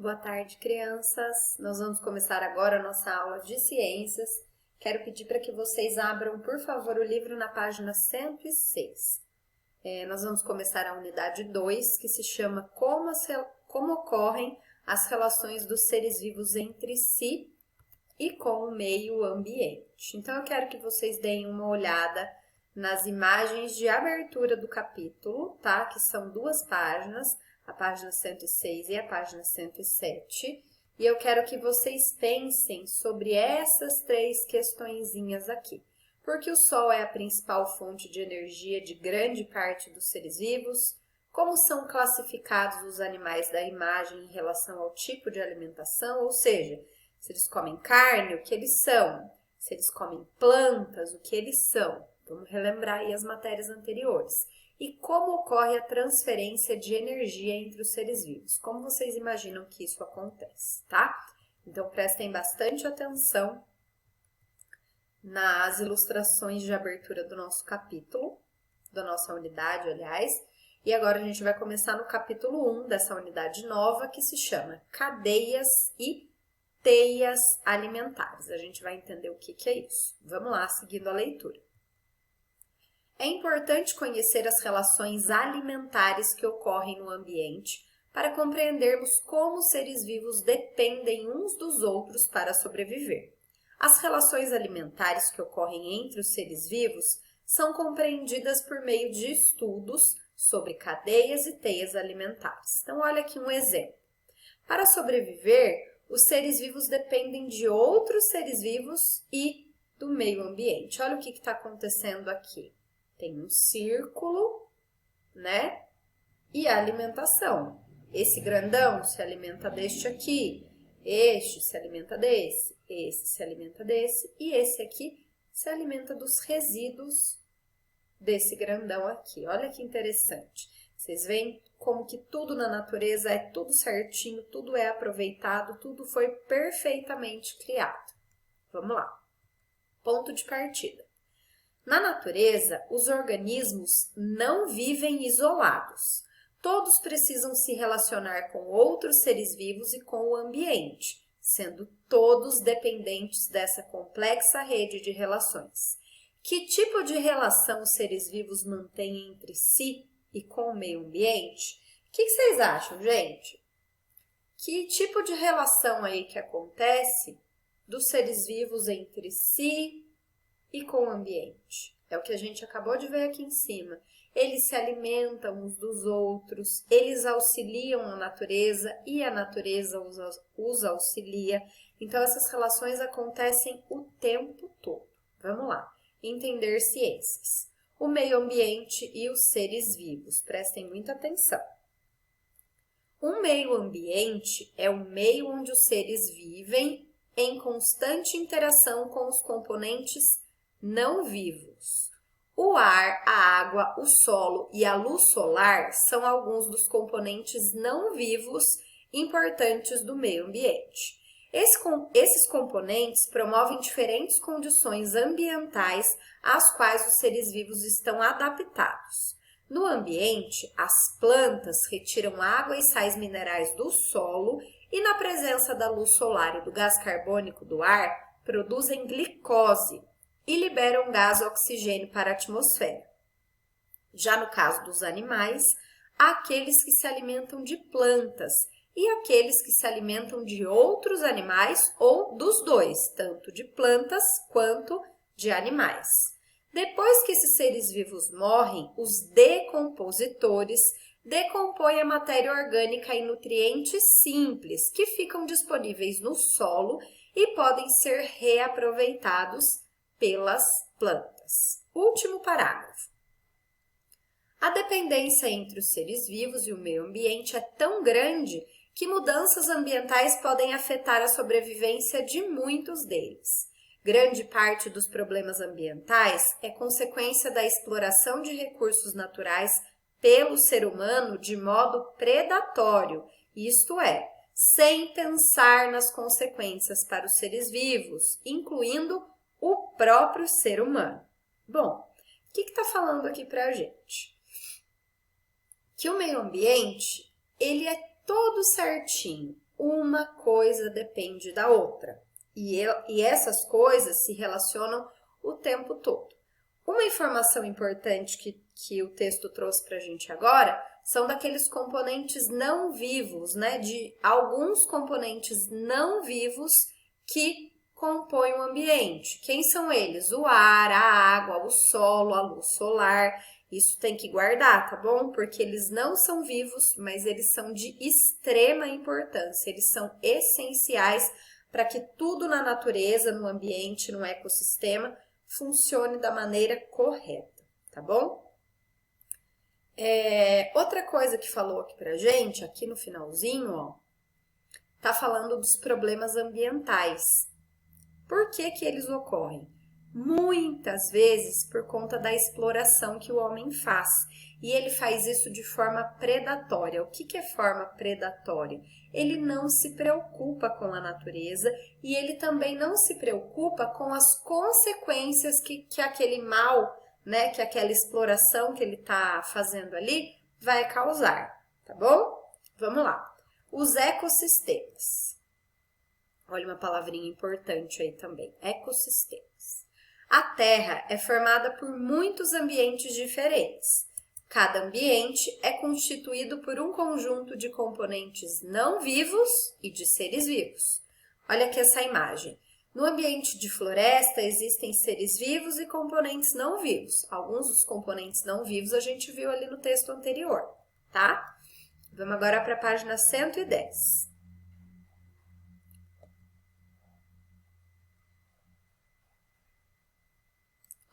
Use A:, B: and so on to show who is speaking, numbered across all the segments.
A: Boa tarde, crianças. Nós vamos começar agora a nossa aula de ciências. Quero pedir para que vocês abram, por favor, o livro na página 106. Nós vamos começar a unidade 2, que se chama Como ocorrem as relações dos seres vivos entre si e com o meio ambiente. Então, eu quero que vocês deem uma olhada nas imagens de abertura do capítulo, tá? Que são duas páginas, a página 106 e a página 107. E eu quero que vocês pensem sobre essas três questõezinhas aqui. Porque o Sol é a principal fonte de energia de grande parte dos seres vivos? Como são classificados os animais da imagem em relação ao tipo de alimentação? Ou seja, se eles comem carne, o que eles são? Se eles comem plantas, o que eles são? Vamos relembrar aí as matérias anteriores. E como ocorre a transferência de energia entre os seres vivos? Como vocês imaginam que isso acontece, tá? Então, prestem bastante atenção nas ilustrações de abertura do nosso capítulo, da nossa unidade, aliás. E agora a gente vai começar no capítulo 1 dessa unidade nova, que se chama Cadeias e Teias Alimentares. A gente vai entender o que é isso. Vamos lá, seguindo a leitura. É importante conhecer as relações alimentares que ocorrem no ambiente para compreendermos como os seres vivos dependem uns dos outros para sobreviver. As relações alimentares que ocorrem entre os seres vivos são compreendidas por meio de estudos sobre cadeias e teias alimentares. Então, olha aqui um exemplo. Para sobreviver, os seres vivos dependem de outros seres vivos e do meio ambiente. Olha o que está acontecendo aqui. Tem um círculo, né? E a alimentação. Esse grandão se alimenta deste aqui, este se alimenta desse, esse se alimenta desse e esse aqui se alimenta dos resíduos desse grandão aqui. Olha que interessante. Vocês veem como que tudo na natureza é tudo certinho, tudo é aproveitado, tudo foi perfeitamente criado. Vamos lá. Ponto de partida. Na natureza, os organismos não vivem isolados. Todos precisam se relacionar com outros seres vivos e com o ambiente, sendo todos dependentes dessa complexa rede de relações. Que tipo de relação os seres vivos mantêm entre si e com o meio ambiente? O que vocês acham, gente? Que tipo de relação aí que acontece dos seres vivos entre si e com o ambiente? É o que a gente acabou de ver aqui em cima. Eles se alimentam uns dos outros, eles auxiliam a natureza e a natureza os auxilia. Então, essas relações acontecem o tempo todo. Vamos lá. Entender ciências. O meio ambiente e os seres vivos. Prestem muita atenção. Um meio ambiente é o meio onde os seres vivem em constante interação com os componentes não vivos. O ar, a água, o solo e a luz solar são alguns dos componentes não vivos importantes do meio ambiente. Esses componentes promovem diferentes condições ambientais às quais os seres vivos estão adaptados. No ambiente, as plantas retiram água e sais minerais do solo e, na presença da luz solar e do gás carbônico do ar, produzem glicose e liberam gás oxigênio para a atmosfera. Já no caso dos animais, há aqueles que se alimentam de plantas e aqueles que se alimentam de outros animais ou dos dois, tanto de plantas quanto de animais. Depois que esses seres vivos morrem, os decompositores decompõem a matéria orgânica em nutrientes simples que ficam disponíveis no solo e podem ser reaproveitados pelas plantas. Último parágrafo. A dependência entre os seres vivos e o meio ambiente é tão grande que mudanças ambientais podem afetar a sobrevivência de muitos deles. Grande parte dos problemas ambientais é consequência da exploração de recursos naturais pelo ser humano de modo predatório, isto é, sem pensar nas consequências para os seres vivos, incluindo o próprio ser humano. Bom, o que está falando aqui para a gente? Que o meio ambiente, ele é todo certinho. uma coisa depende da outra. E essas coisas se relacionam o tempo todo. Uma informação importante que o texto trouxe para a gente agora são daqueles componentes não vivos, né? De alguns componentes não vivos que compõem o ambiente. Quem são eles? O ar, a água, o solo, a luz solar. Isso tem que guardar, tá bom? Porque eles não são vivos, mas eles são de extrema importância. Eles são essenciais para que tudo na natureza, no ambiente, no ecossistema, funcione da maneira correta, tá bom? Outra coisa que falou aqui pra gente, aqui no finalzinho, ó, tá falando dos problemas ambientais. Por que que eles ocorrem? Muitas vezes por conta da exploração que o homem faz. E ele faz isso de forma predatória. O que é forma predatória? Ele não se preocupa com a natureza e ele também não se preocupa com as consequências que aquele mal, né, que aquela exploração que ele está fazendo ali vai causar, tá bom? Vamos lá. Os ecossistemas. Olha uma palavrinha importante aí também, ecossistemas. A Terra é formada por muitos ambientes diferentes. Cada ambiente é constituído por um conjunto de componentes não vivos e de seres vivos. Olha aqui essa imagem. No ambiente de floresta existem seres vivos e componentes não vivos. Alguns dos componentes não vivos a gente viu ali no texto anterior, tá? Vamos agora para a página 110.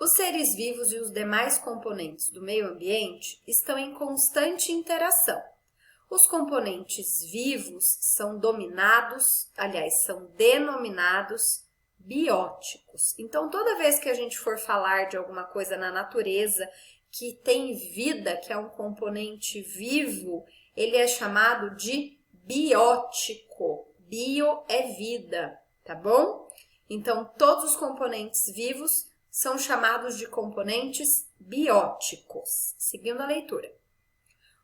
A: Os seres vivos e os demais componentes do meio ambiente estão em constante interação. Os componentes vivos são denominados bióticos. Então, toda vez que a gente for falar de alguma coisa na natureza que tem vida, que é um componente vivo, ele é chamado de biótico. Bio é vida, tá bom? Então, todos os componentes vivos são chamados de componentes bióticos. Seguindo a leitura.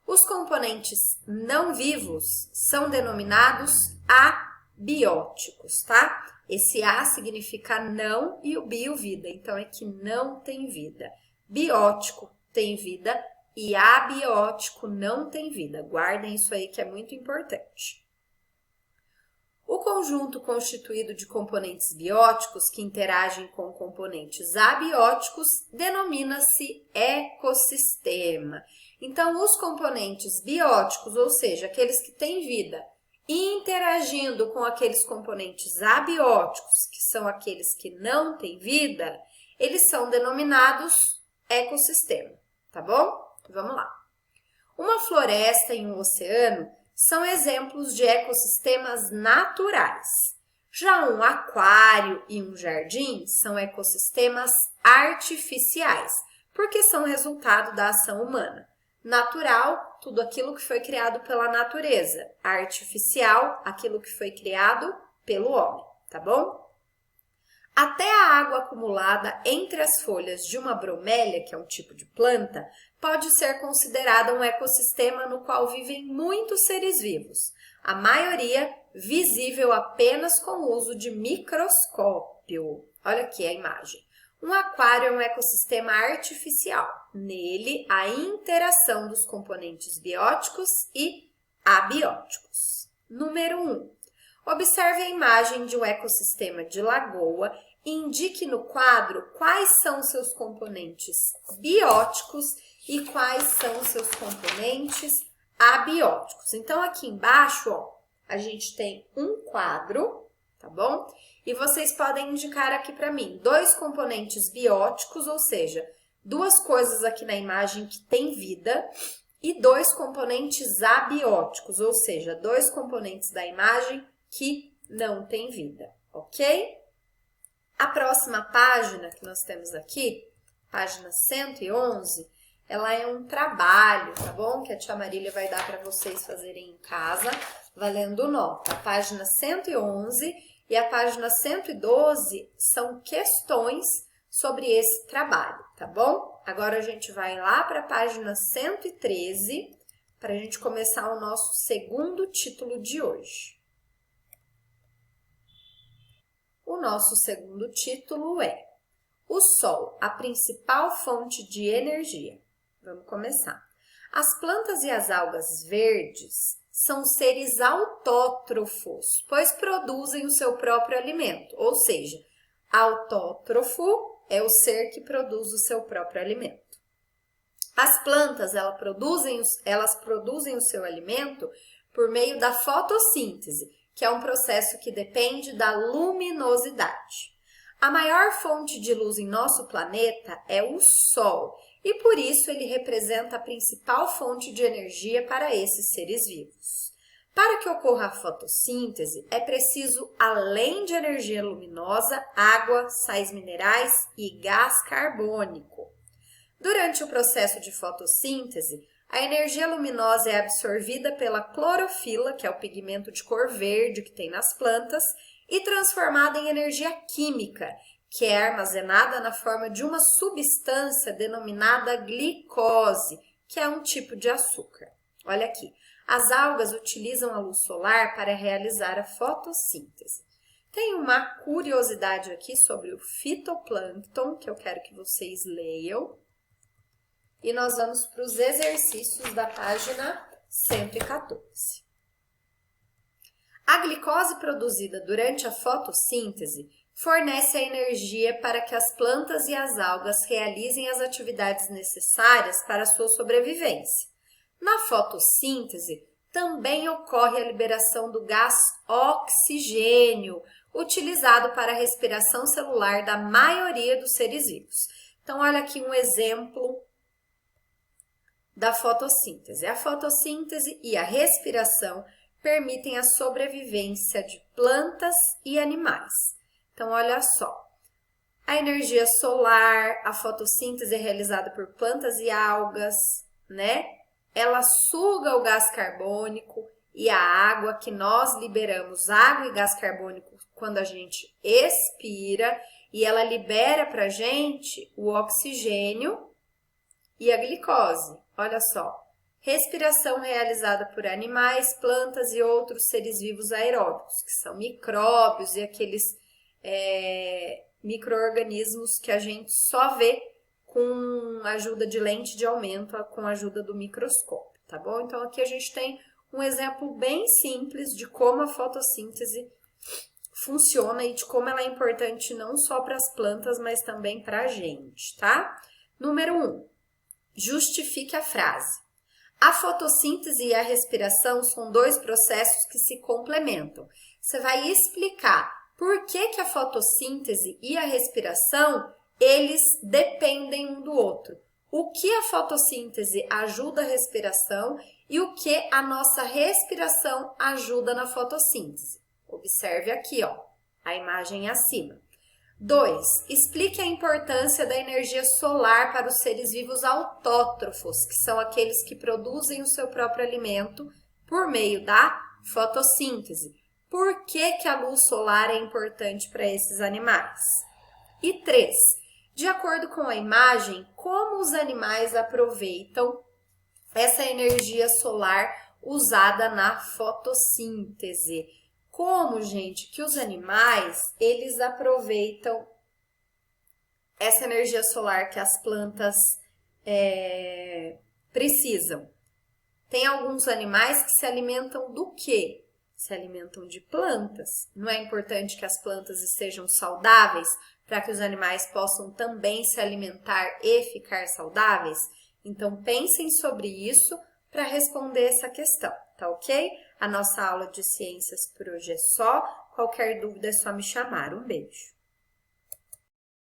A: Os componentes não vivos são denominados abióticos, tá? Esse A significa não e o bio, vida. Então, é que não tem vida. Biótico tem vida e abiótico não tem vida. Guardem isso aí que é muito importante. O conjunto constituído de componentes bióticos que interagem com componentes abióticos denomina-se ecossistema. Então, os componentes bióticos, ou seja, aqueles que têm vida, interagindo com aqueles componentes abióticos, que são aqueles que não têm vida, eles são denominados ecossistema, tá bom? Vamos lá. Uma floresta e um oceano são exemplos de ecossistemas naturais. Já um aquário e um jardim são ecossistemas artificiais, porque são resultado da ação humana. Natural, tudo aquilo que foi criado pela natureza. Artificial, aquilo que foi criado pelo homem, tá bom? Até a água acumulada entre as folhas de uma bromélia, que é um tipo de planta, pode ser considerada um ecossistema no qual vivem muitos seres vivos, a maioria visível apenas com o uso de microscópio. Olha aqui a imagem. Um aquário é um ecossistema artificial. Nele, a interação dos componentes bióticos e abióticos. Número 1. Observe a imagem de um ecossistema de lagoa e indique no quadro quais são seus componentes bióticos e quais são seus componentes abióticos. Então, aqui embaixo, ó, a gente tem um quadro, tá bom? E vocês podem indicar aqui para mim 2 componentes bióticos, ou seja, 2 coisas aqui na imagem que têm vida, e 2 componentes abióticos, ou seja, 2 componentes da imagem que não têm vida, ok? A próxima página que nós temos aqui, página 111, ela é um trabalho, tá bom? Que a tia Marília vai dar para vocês fazerem em casa, valendo nota. A página 111 e a página 112 são questões sobre esse trabalho, tá bom? Agora a gente vai lá para a página 113 para a gente começar o nosso segundo título de hoje. o nosso segundo título é O Sol, a principal fonte de energia. Vamos começar. As plantas e as algas verdes são seres autótrofos, pois produzem o seu próprio alimento, ou seja, autótrofo é o ser que produz o seu próprio alimento. As plantas, elas produzem o seu alimento por meio da fotossíntese, que é um processo que depende da luminosidade. A maior fonte de luz em nosso planeta é o Sol, e por isso ele representa a principal fonte de energia para esses seres vivos. Para que ocorra a fotossíntese, é preciso, além de energia luminosa, água, sais minerais e gás carbônico. Durante o processo de fotossíntese, a energia luminosa é absorvida pela clorofila, que é o pigmento de cor verde que tem nas plantas, e transformada em energia química, que é armazenada na forma de uma substância denominada glicose, que é um tipo de açúcar. Olha aqui, as algas utilizam a luz solar para realizar a fotossíntese. Tem uma curiosidade aqui sobre o fitoplâncton, que eu quero que vocês leiam. E nós vamos para os exercícios da página 114. A glicose produzida durante a fotossíntese fornece a energia para que as plantas e as algas realizem as atividades necessárias para a sua sobrevivência. Na fotossíntese, também ocorre a liberação do gás oxigênio, utilizado para a respiração celular da maioria dos seres vivos. Então, olha aqui um exemplo da fotossíntese. A fotossíntese e a respiração permitem a sobrevivência de plantas e animais. Então, olha só, a energia solar, a fotossíntese é realizada por plantas e algas, né? Ela suga o gás carbônico e a água, que nós liberamos água e gás carbônico quando a gente expira, e ela libera para a gente o oxigênio e a glicose. Olha só, respiração realizada por animais, plantas e outros seres vivos aeróbicos, que são micróbios e aqueles micro-organismos que a gente só vê com a ajuda de lente de aumento, com a ajuda do microscópio, tá bom? Então, aqui a gente tem um exemplo bem simples de como a fotossíntese funciona e de como ela é importante não só para as plantas, mas também para a gente, tá? Número 1. Justifique a frase. A fotossíntese e a respiração são dois processos que se complementam. Você vai explicar por que a fotossíntese e a respiração, eles dependem um do outro. O que a fotossíntese ajuda a respiração e o que a nossa respiração ajuda na fotossíntese. Observe aqui, ó, a imagem acima. 2. Explique a importância da energia solar para os seres vivos autótrofos, que são aqueles que produzem o seu próprio alimento por meio da fotossíntese. Por que a luz solar é importante para esses animais? E 3. De acordo com a imagem, como os animais aproveitam essa energia solar usada na fotossíntese? Como, gente, que os animais, eles aproveitam essa energia solar que as plantas precisam? Tem alguns animais que se alimentam do quê? Se alimentam de plantas. Não é importante que as plantas estejam saudáveis para que os animais possam também se alimentar e ficar saudáveis? Então, pensem sobre isso para responder essa questão, tá ok? A nossa aula de ciências por hoje é só. Qualquer dúvida é só me chamar. Um beijo!